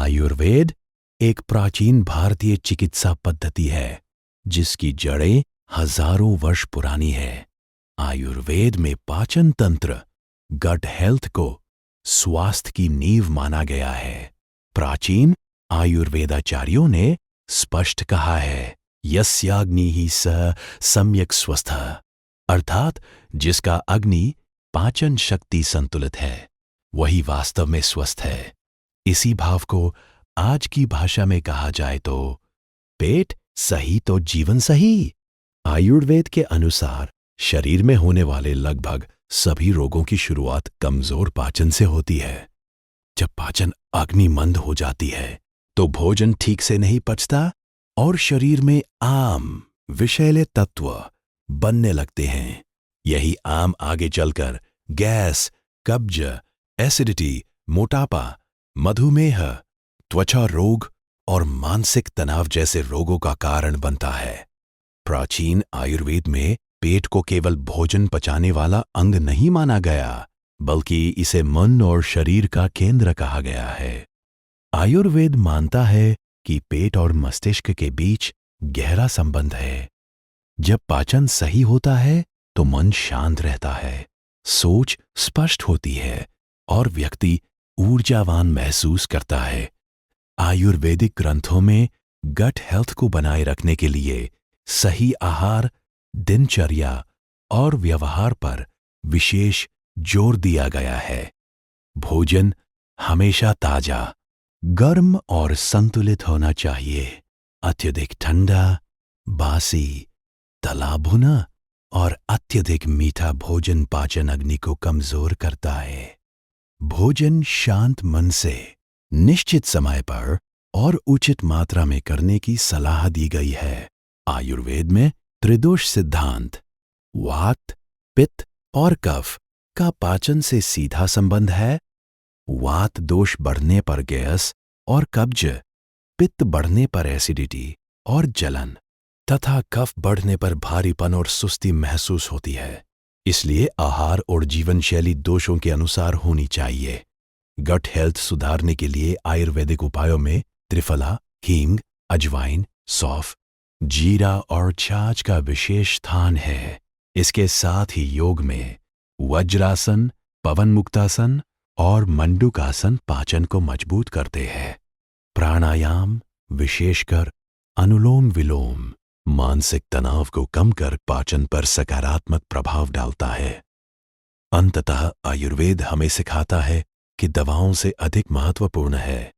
आयुर्वेद एक प्राचीन भारतीय चिकित्सा पद्धति है जिसकी जड़ें हजारों वर्ष पुरानी है। आयुर्वेद में पाचन तंत्र, गट हेल्थ को स्वास्थ्य की नींव माना गया है। प्राचीन आयुर्वेदाचार्यों ने स्पष्ट कहा है, यस्याग्निः स सम्यक् स्वस्थः, अर्थात जिसका अग्नि पाचन शक्ति संतुलित है वही वास्तव में स्वस्थ है। इसी भाव को आज की भाषा में कहा जाए तो पेट सही तो जीवन सही। आयुर्वेद के अनुसार शरीर में होने वाले लगभग सभी रोगों की शुरुआत कमजोर पाचन से होती है। जब पाचन अग्निमंद हो जाती है तो भोजन ठीक से नहीं पचता और शरीर में आम विषैले तत्व बनने लगते हैं। यही आम आगे चलकर गैस, कब्ज, एसिडिटी, मोटापा, मधुमेह, त्वचा रोग और मानसिक तनाव जैसे रोगों का कारण बनता है। प्राचीन आयुर्वेद में पेट को केवल भोजन पचाने वाला अंग नहीं माना गया, बल्कि इसे मन और शरीर का केंद्र कहा गया है। आयुर्वेद मानता है कि पेट और मस्तिष्क के बीच गहरा संबंध है। जब पाचन सही होता है तो मन शांत रहता है, सोच स्पष्ट होती है और व्यक्ति ऊर्जावान महसूस करता है। आयुर्वेदिक ग्रंथों में गट हेल्थ को बनाए रखने के लिए सही आहार, दिनचर्या और व्यवहार पर विशेष जोर दिया गया है। भोजन हमेशा ताजा, गर्म और संतुलित होना चाहिए। अत्यधिक ठंडा, बासी, तला भुना और अत्यधिक मीठा भोजन पाचन अग्नि को कमजोर करता है। भोजन शांत मन से, निश्चित समय पर और उचित मात्रा में करने की सलाह दी गई है। आयुर्वेद में त्रिदोष सिद्धांत, वात, पित्त और कफ का पाचन से सीधा संबंध है। वात दोष बढ़ने पर गैस और कब्ज, पित्त बढ़ने पर एसिडिटी और जलन तथा कफ बढ़ने पर भारीपन और सुस्ती महसूस होती है। इसलिए आहार और जीवन शैली दोषों के अनुसार होनी चाहिए। गट हेल्थ सुधारने के लिए आयुर्वेदिक उपायों में त्रिफला, हींग, अजवाइन, सौंफ, जीरा और छाछ का विशेष स्थान है। इसके साथ ही योग में वज्रासन, पवन मुक्तासन और मंडूकासन पाचन को मजबूत करते हैं। प्राणायाम, विशेषकर अनुलोम विलोम, मानसिक तनाव को कम कर पाचन पर सकारात्मक प्रभाव डालता है। अंततः आयुर्वेद हमें सिखाता है कि दवाओं से अधिक महत्वपूर्ण है